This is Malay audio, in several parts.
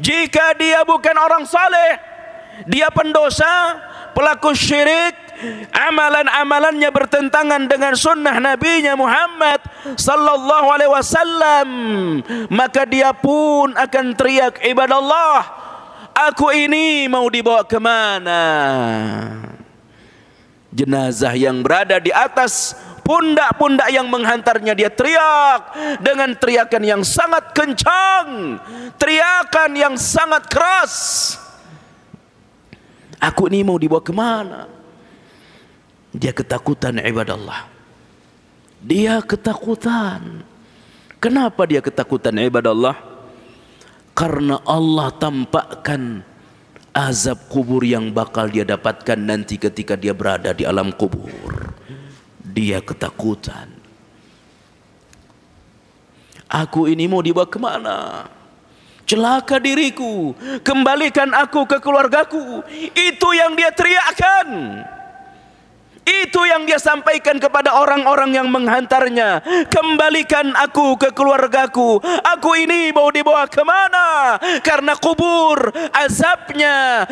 jika dia bukan orang saleh, dia pendosa, pelaku syirik, amalan-amalannya bertentangan dengan sunnah Nabi-Nya Muhammad sallallahu alaihi wasallam, maka dia pun akan teriak, ibadallah, aku ini mau dibawa kemana? Jenazah yang berada di atas pundak-pundak yang menghantarnya, dia teriak dengan teriakan yang sangat kencang, teriakan yang sangat keras, aku ini mau dibawa kemana? Dia ketakutan, ibadallah. Dia ketakutan. Kenapa dia ketakutan, ibadallah? Karena Allah tampakkan azab kubur yang bakal dia dapatkan nanti ketika dia berada di alam kubur. Dia ketakutan. Aku ini mau dibawa kemana? Celaka diriku, kembalikan aku ke keluargaku. Itu yang dia teriakkan. Itu yang dia sampaikan kepada orang-orang yang menghantarnya. Kembalikan aku ke keluargaku. Aku ini mau dibawa kemana? Karena kubur azabnya.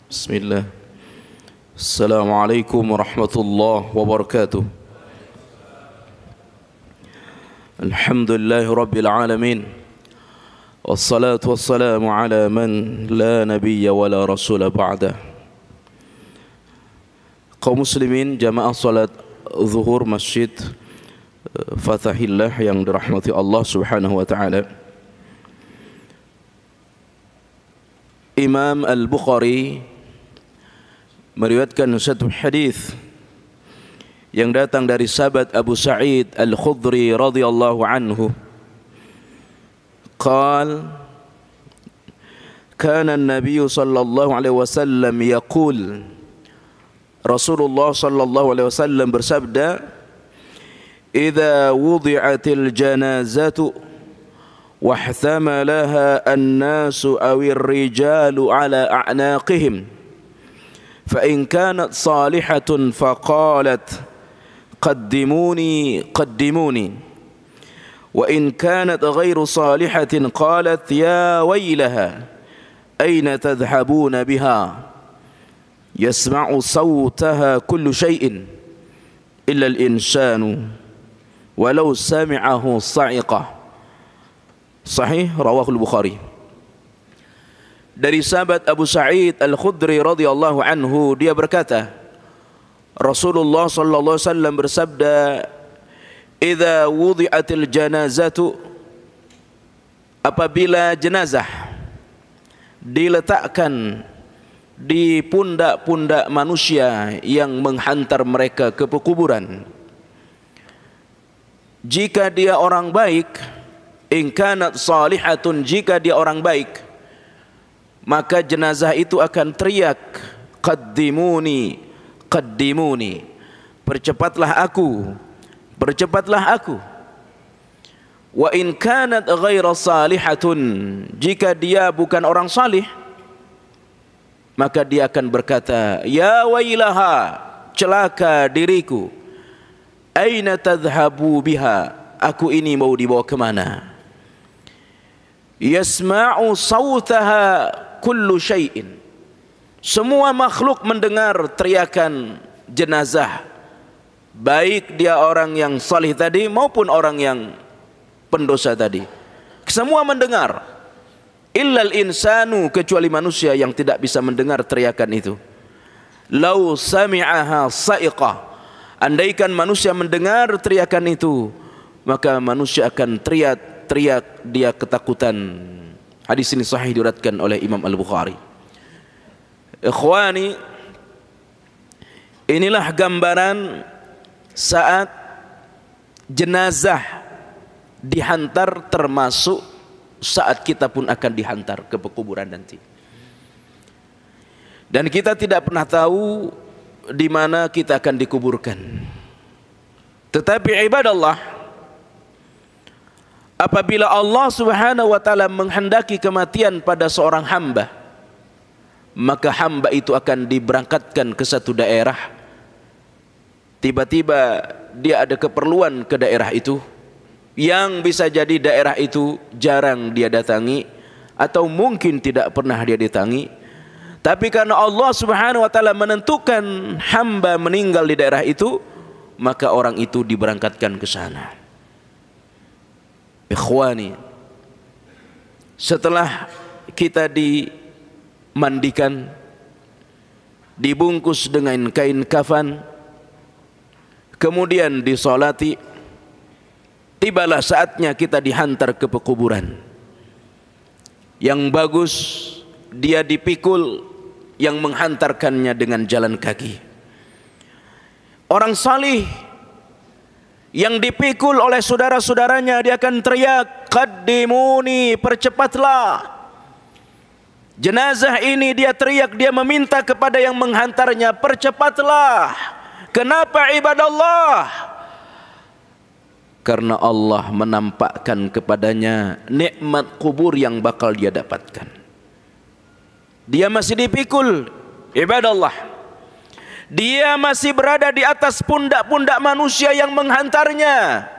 Bismillah. Assalamualaikum warahmatullahi wabarakatuh. Alhamdulillahi rabbil alamin. Wassalatu wassalamu ala man la nabiyya wa la rasula ba'dah. Kaum muslimin jamaah salat zuhur Masjid Fathahillah yang dirahmati Allah Subhanahu wa taala. Imam Al-Bukhari meriwayatkan satu hadis yang datang dari sahabat Abu Sa'id Al-Khudri radhiyallahu anhu. Qal kana an-nabiy sallallahu alaihi wasallam yaqul, Rasulullah sallallahu alaihi wasallam bersabda, idza wudi'atil janazatu wahtamalaha an-nasu awir rijalu ala a'naqihim fa in kanat salihatun faqalat قدموني قدموني وإن كانت غير صالحة قالت يا ويلها أين تذهبون بها يسمع صوتها كل شيء إلا الإنسان ولو سمعه صعقة. Sahih rawahu al-Bukhari. Dari sahabat Abu Sa'id Al-Khudri radhiyallahu anhu, dia berkata, Rasulullah sallallahu alaihi wasallam bersabda, idza wudi'atil janazatu, apabila jenazah diletakkan di pundak-pundak manusia yang menghantar mereka ke pekuburan, jika dia orang baik, in kanat salihatun, jika dia orang baik, maka jenazah itu akan teriak, qaddimuni qaddimuni, percepatlah aku, percepatlah aku. Wa in kanat ghaira salihatun, jika dia bukan orang salih, maka dia akan berkata, ya wailaha, celaka diriku, aina tadhhabu biha, aku ini mau dibawa kemana? Yasma'u sawtaha kullu syai'in, semua makhluk mendengar teriakan jenazah, baik dia orang yang salih tadi maupun orang yang pendosa tadi. Semua mendengar. Illal insanu, kecuali manusia yang tidak bisa mendengar teriakan itu. Lau sami'aha sa'iqah, andaikan manusia mendengar teriakan itu, maka manusia akan teriak-teriak, dia ketakutan. Hadis ini sahih diriwayatkan oleh Imam Al-Bukhari. Ikhwani, inilah gambaran saat jenazah dihantar, termasuk saat kita pun akan dihantar ke pekuburan nanti. Dan kita tidak pernah tahu di mana kita akan dikuburkan. Tetapi ibadallah, apabila Allah Subhanahu wa taala menghendaki kematian pada seorang hamba, maka hamba itu akan diberangkatkan ke satu daerah tiba-tiba dia ada keperluan ke daerah itu, yang bisa jadi daerah itu jarang dia datangi atau mungkin tidak pernah dia datangi, tapi karena Allah Subhanahu wa taala menentukan hamba meninggal di daerah itu, maka orang itu diberangkatkan ke sana. Ikhwani, setelah kita dimandikan, dibungkus dengan kain kafan, kemudian disolati, tibalah saatnya kita dihantar ke pekuburan. Yang bagus dia dipikul, yang menghantarkannya dengan jalan kaki. Orang salih yang dipikul oleh saudara-saudaranya, dia akan teriak, qaddimuni, percepatlah. Jenazah ini dia teriak, dia meminta kepada yang menghantarnya, percepatlah. Kenapa ibadallah? Karena Allah menampakkan kepadanya nikmat kubur yang bakal dia dapatkan. Dia masih dipikul, ibadallah. Dia masih berada di atas pundak-pundak manusia yang menghantarnya.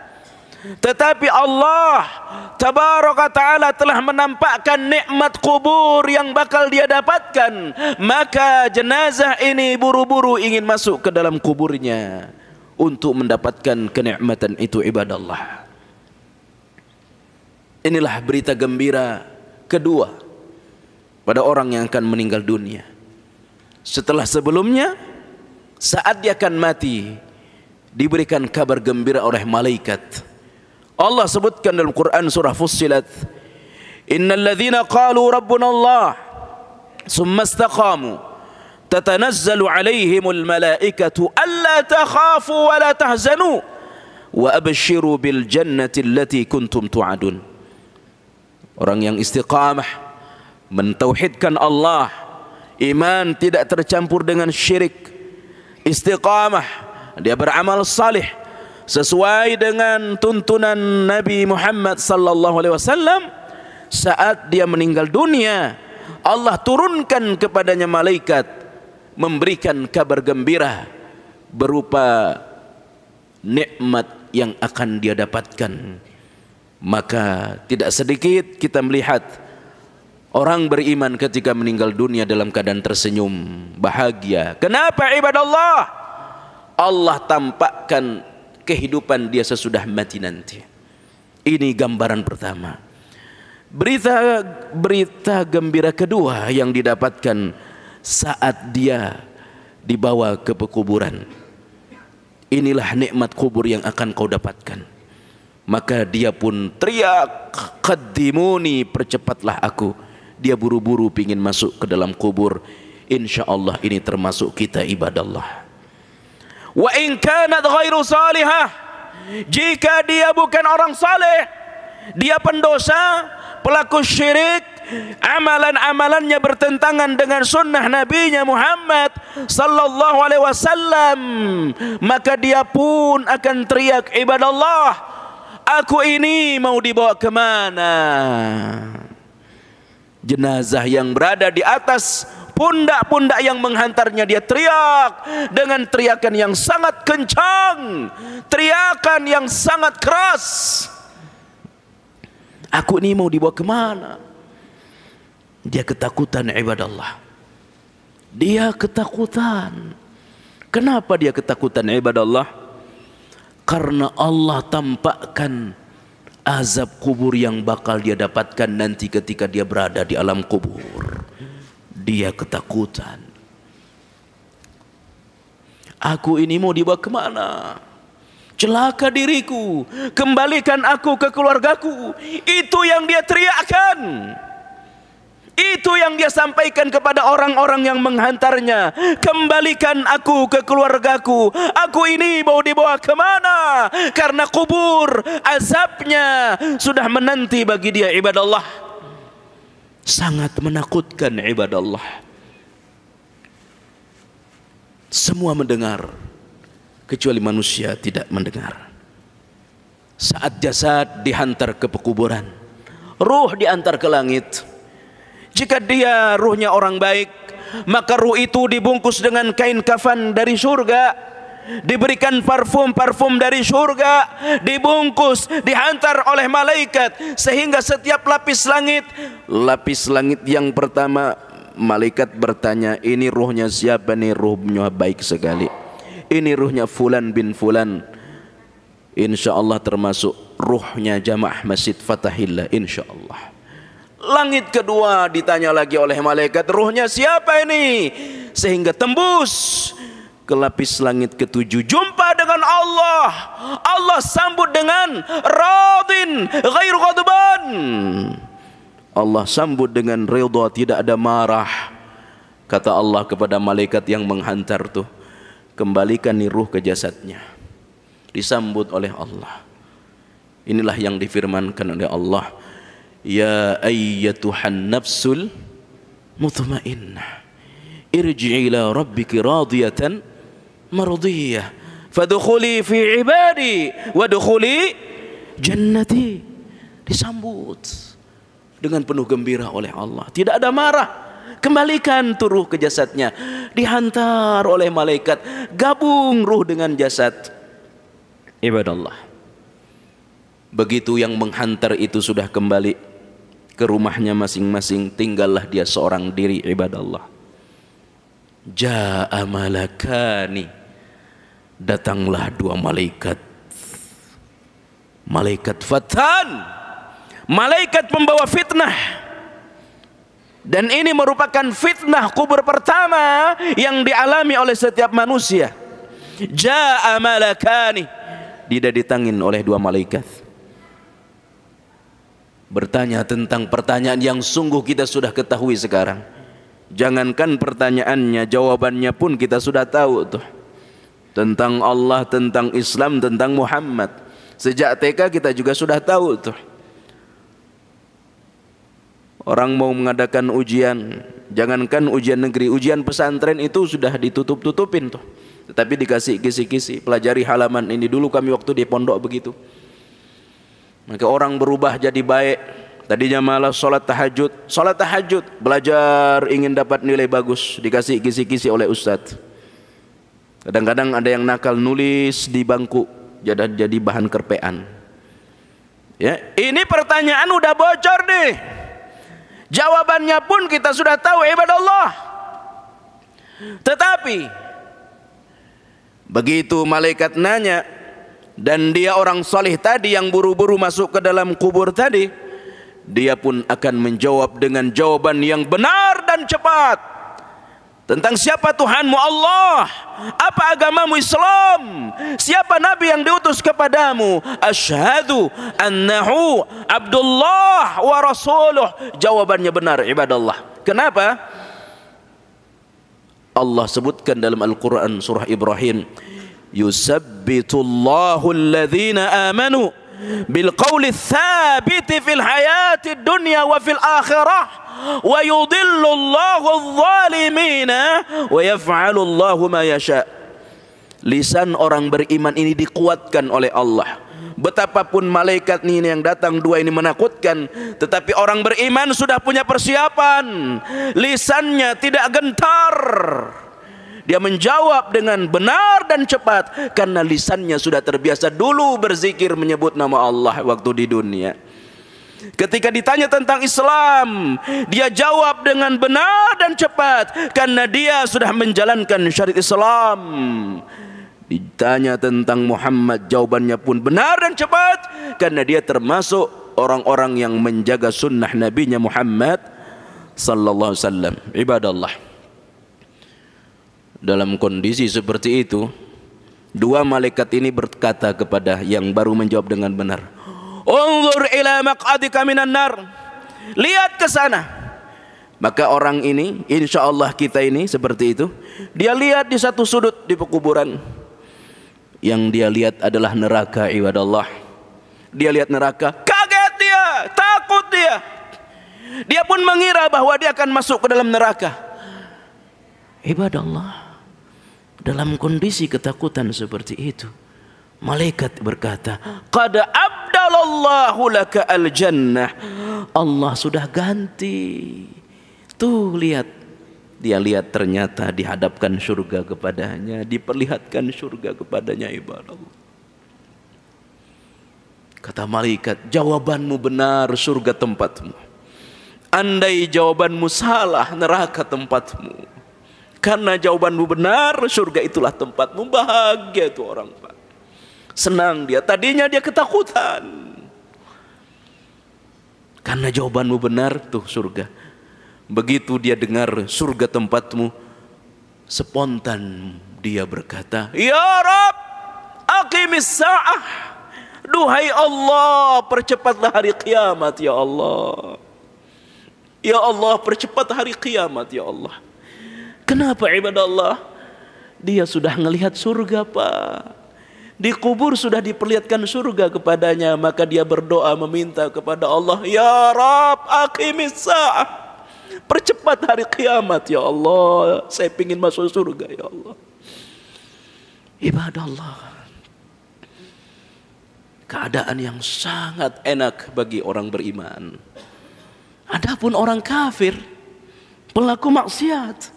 Tetapi Allah Tabaraka Ta'ala telah menampakkan nikmat kubur yang bakal dia dapatkan. Maka jenazah ini buru-buru ingin masuk ke dalam kuburnya untuk mendapatkan kenikmatan itu, ibadallah. Inilah berita gembira kedua pada orang yang akan meninggal dunia. Setelah sebelumnya, saat dia akan mati, diberikan kabar gembira oleh malaikat. Allah sebutkan dalam Quran surah Fussilat, innal ladzina qalu rabbuna Allah summa istaqamu tatanazzalu alaihimul malaikatu alla takhafu wa la tahzanu wa abshiru bil jannati allati kuntum tu'adun. Orang yang istiqamah mentauhidkan Allah, iman tidak tercampur dengan syirik, istiqamah, dia beramal salih sesuai dengan tuntunan Nabi Muhammad sallallahu alaihi wasallam. Saat dia meninggal dunia, Allah turunkan kepadanya malaikat memberikan kabar gembira berupa nikmat yang akan dia dapatkan. Maka tidak sedikit kita melihat orang beriman ketika meninggal dunia dalam keadaan tersenyum, bahagia. Kenapa ibadallah? Allah tampakkan kehidupan dia sesudah mati nanti. Ini gambaran pertama. Berita gembira kedua yang didapatkan saat dia dibawa ke pekuburan. Inilah nikmat kubur yang akan kau dapatkan. Maka dia pun teriak, qaddimuni, percepatlah aku. Dia buru-buru ingin masuk ke dalam kubur. InsyaAllah ini termasuk kita, ibadallah. Wa in kanat ghairu salihah, jika dia bukan orang saleh, dia pendosa, pelaku syirik, amalan-amalannya bertentangan dengan sunnah Nabi-Nya Muhammad sallallahu alaihi wasallam, maka dia pun akan teriak, ibadallah, aku ini mau dibawa kemana? Jenazah yang berada di atas pundak-pundak yang menghantarnya, dia teriak dengan teriakan yang sangat kencang, teriakan yang sangat keras. Aku ini mau dibawa kemana? Dia ketakutan, ibadallah. Dia ketakutan. Kenapa dia ketakutan, ibadallah? Karena Allah tampakkan azab kubur yang bakal dia dapatkan nanti ketika dia berada di alam kubur. Dia ketakutan. Aku ini mau dibawa kemana? Celaka diriku, kembalikan aku ke keluargaku. Itu yang dia teriakkan. Itu yang dia sampaikan kepada orang-orang yang menghantarnya. Kembalikan aku ke keluargaku. Aku ini mau dibawa kemana? Karena kubur azabnya sudah menanti bagi dia, ibadallah. Sangat menakutkan, ibadallah. Semua mendengar, kecuali manusia tidak mendengar. Saat jasad dihantar ke pekuburan, ruh diantar ke langit. Jika dia ruhnya orang baik, maka ruh itu dibungkus dengan kain kafan dari surga. diberikan parfum-parfum dari surga, dibungkus, dihantar oleh malaikat, sehingga setiap lapis langit yang pertama, malaikat bertanya, ini ruhnya siapa nih? Ruhnya baik sekali, ini ruhnya fulan bin fulan, insyaallah termasuk ruhnya jamaah Masjid Fatahillah, insyaallah. Langit kedua ditanya lagi oleh malaikat, ruhnya siapa ini? Sehingga tembus ke lapis langit ketujuh, jumpa dengan Allah. Allah sambut dengan radin ghairu ghadban. Allah sambut dengan ridha, tidak ada marah. Kata Allah kepada malaikat yang menghantar tuh, kembalikan nih ruh ke jasadnya. Disambut oleh Allah. Inilah yang difirmankan oleh Allah, ya ayyatuhan nafsul mutmainnah irji'i ila rabbiki radiyatan mardiyah fadkhuli fi ibadi wadkhuli jannati. Disambut dengan penuh gembira oleh Allah, tidak ada marah. Kembalikan tuh ruh ke jasadnya. Dihantar oleh malaikat, gabung ruh dengan jasad. Ibadallah, begitu yang menghantar itu sudah kembali ke rumahnya masing-masing, tinggallah dia seorang diri. Ibadallah, ja'a malakani, datanglah dua malaikat, malaikat fatan, malaikat pembawa fitnah. Dan ini merupakan fitnah kubur pertama yang dialami oleh setiap manusia. Ja'a malakani, didatangin oleh dua malaikat, bertanya tentang pertanyaan yang sungguh kita sudah ketahui sekarang. Jangankan pertanyaannya, jawabannya pun kita sudah tahu tuh. Tentang Allah, tentang Islam, tentang Muhammad. Sejak TK kita juga sudah tahu tuh. Orang mau mengadakan ujian, jangankan ujian negeri, ujian pesantren itu sudah ditutup-tutupin tuh. Tetapi dikasih kisi-kisi, pelajari halaman ini dulu, kami waktu di pondok begitu. Maka orang berubah jadi baik. Tadinya malah sholat tahajud, belajar ingin dapat nilai bagus, dikasih kisi-kisi oleh ustadz. Kadang-kadang ada yang nakal, nulis di bangku jadi bahan kerpean. Ya, ini pertanyaan udah bocor deh. Jawabannya pun kita sudah tahu, ibadallah. Tetapi begitu malaikat nanya, dan dia orang saleh tadi yang buru-buru masuk ke dalam kubur tadi, dia pun akan menjawab dengan jawaban yang benar dan cepat. Tentang siapa Tuhanmu Allah, apa agamamu Islam, siapa Nabi yang diutus kepadamu, asyhadu annahu Abdullah wa rasuluh. Jawabannya benar, ibadallah. Kenapa? Allah sebutkan dalam Al-Quran surah Ibrahim, yusabbitullahu alladhina amanu bilqawli tsabiti fil hayati dunya wa fil akhirah wa yudhillullahu adh-dhalimina wa yaf'alullahu ma yasha. Lisan orang beriman ini dikuatkan oleh Allah. Betapapun malaikat ini yang datang dua ini menakutkan, tetapi orang beriman sudah punya persiapan. Lisannya tidak gentar, dia menjawab dengan benar dan cepat karena lisannya sudah terbiasa dulu berzikir menyebut nama Allah waktu di dunia. Ketika ditanya tentang Islam, dia jawab dengan benar dan cepat karena dia sudah menjalankan syariat Islam. Ditanya tentang Muhammad, jawabannya pun benar dan cepat karena dia termasuk orang-orang yang menjaga sunnah nabinya Muhammad sallallahu alaihi wasallam. Ibadallah, dalam kondisi seperti itu, dua malaikat ini berkata kepada yang baru menjawab dengan benar, unzur ila maq'adika minan nar, lihat ke sana. Maka orang ini, insyaallah kita ini seperti itu, dia lihat di satu sudut di pekuburan. Yang dia lihat adalah neraka, ibadallah. Dia lihat neraka, kaget dia, takut dia. Dia pun mengira bahwa dia akan masuk ke dalam neraka. Ibadallah, dalam kondisi ketakutan seperti itu, malaikat berkata, qad abdalallahu laka al-jannah. Allah sudah ganti. Tuh lihat, Dia lihat ternyata dihadapkan surga kepadanya, diperlihatkan surga kepadanya, ibadallah. Kata malaikat, jawabanmu benar, surga tempatmu. Andai jawabanmu salah, neraka tempatmu. Karena jawabanmu benar, surga itulah tempatmu. Bahagia itu orang, Pak. Senang dia. Tadinya dia ketakutan. Karena jawabanmu benar, tuh surga. Begitu dia dengar surga tempatmu, spontan dia berkata, Ya Rabb, aqimis sa'ah. Duhai Allah, percepatlah hari kiamat, ya Allah. Ya Allah, percepat hari kiamat, ya Allah. Kenapa ibadallah? Dia sudah melihat surga, Pak. Di kubur sudah diperlihatkan surga kepadanya, maka dia berdoa meminta kepada Allah, Ya Rabb, aqimis sa'ah. Percepat hari kiamat, ya Allah. Saya ingin masuk surga, ya Allah. Ibadallah, keadaan yang sangat enak bagi orang beriman. Adapun orang kafir, pelaku maksiat,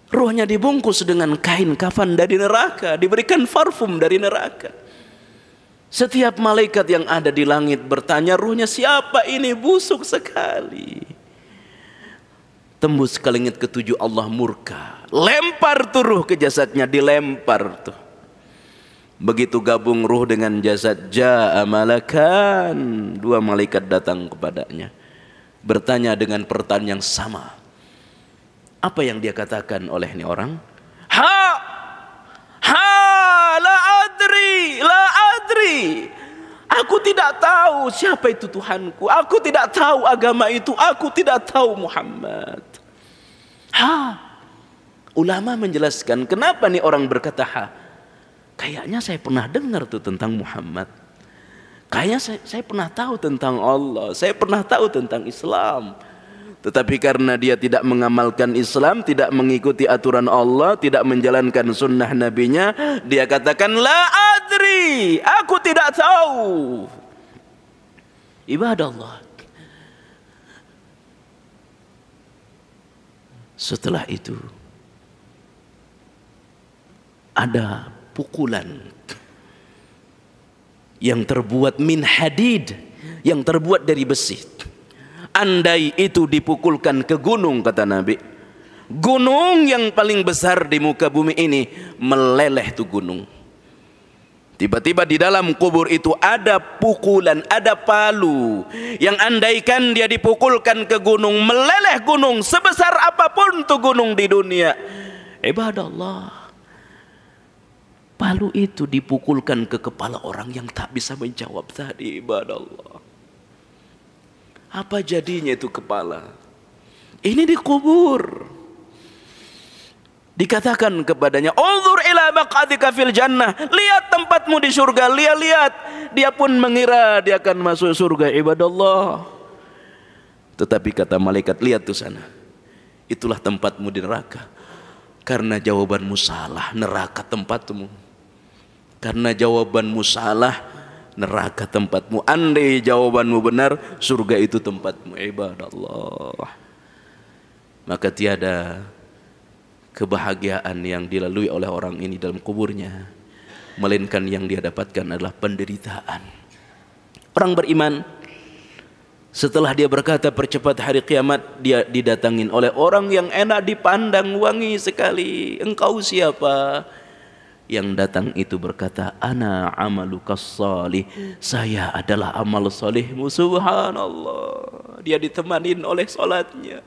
rohnya dibungkus dengan kain kafan dari neraka, diberikan parfum dari neraka. Setiap malaikat yang ada di langit bertanya, ruhnya siapa ini? Busuk sekali. Tembus ke langit ketujuh, Allah murka. Lempar tuh ruh ke jasadnya, dilempar tuh. Begitu gabung ruh dengan jasad, ja'a malakan. Dua malaikat datang kepadanya, bertanya dengan pertanyaan yang sama. Apa yang dia katakan oleh ini orang? La adri. Aku tidak tahu siapa itu Tuhanku. Aku tidak tahu agama itu. Aku tidak tahu Muhammad. Ulama menjelaskan kenapa nih orang berkata kayaknya saya pernah dengar tuh tentang Muhammad. Kayaknya saya pernah tahu tentang Allah. Saya pernah tahu tentang Islam. Tetapi karena dia tidak mengamalkan Islam, tidak mengikuti aturan Allah, tidak menjalankan sunnah nabinya, dia katakan, La adri, aku tidak tahu. Ibadallah. Setelah itu, ada pukulan yang terbuat min hadid, yang terbuat dari besi. Andai itu dipukulkan ke gunung, kata Nabi, gunung yang paling besar di muka bumi ini, meleleh tuh gunung. Tiba-tiba di dalam kubur itu ada pukulan, ada palu, yang andaikan dia dipukulkan ke gunung, meleleh gunung sebesar apapun tuh gunung di dunia. Ibadallah, palu itu dipukulkan ke kepala orang yang tak bisa menjawab tadi. Ibadallah, apa jadinya itu kepala? Ini dikubur. Dikatakan kepadanya, Unzur ila maq'adika fil jannah. Lihat tempatmu di surga. Lihat. Dia pun mengira dia akan masuk surga. Ibadallah. Tetapi kata malaikat, lihat tuh sana. Itulah tempatmu di neraka. Karena jawabanmu salah, neraka tempatmu. Karena jawabanmu salah, neraka tempatmu. Andai jawabanmu benar, surga itu tempatmu. Ibadallah. Maka tiada kebahagiaan yang dilalui oleh orang ini dalam kuburnya, melainkan yang dia dapatkan adalah penderitaan. Orang beriman, setelah dia berkata percepat hari kiamat, dia didatangin oleh orang yang enak dipandang, wangi sekali. Engkau siapa? Yang datang itu berkata, Ana amalukas salih. Saya adalah amal salihmu. Subhanallah. Dia ditemanin oleh salatnya,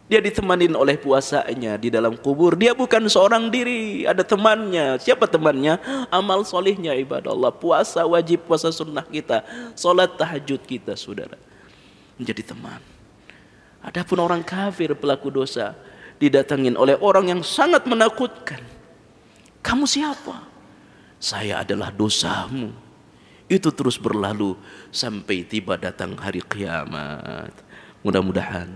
dia ditemanin oleh puasanya di dalam kubur. Dia bukan seorang diri, ada temannya. Siapa temannya? Amal solihnya, ibadallah. Puasa wajib, puasa sunnah kita, salat tahajud kita, saudara, menjadi teman. Adapun orang kafir, pelaku dosa, didatangin oleh orang yang sangat menakutkan. Kamu siapa? Saya adalah dosamu. Itu terus berlalu sampai tiba datang hari kiamat. Mudah-mudahan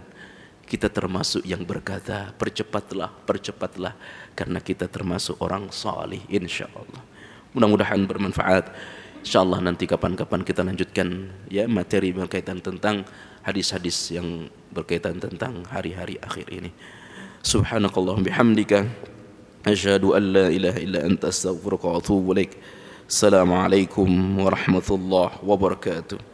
kita termasuk yang berkata percepatlah, percepatlah, karena kita termasuk orang salih, insyaallah. Mudah-mudahan bermanfaat. Insyaallah nanti kapan-kapan kita lanjutkan ya materi berkaitan tentang hadis-hadis yang berkaitan tentang hari-hari akhir ini. Subhanakallahumma bihamdika asyhadu an la ilaha illa anta astaghfiruka wa atubu ilaik. Assalamualaikum warahmatullahi wabarakatuh.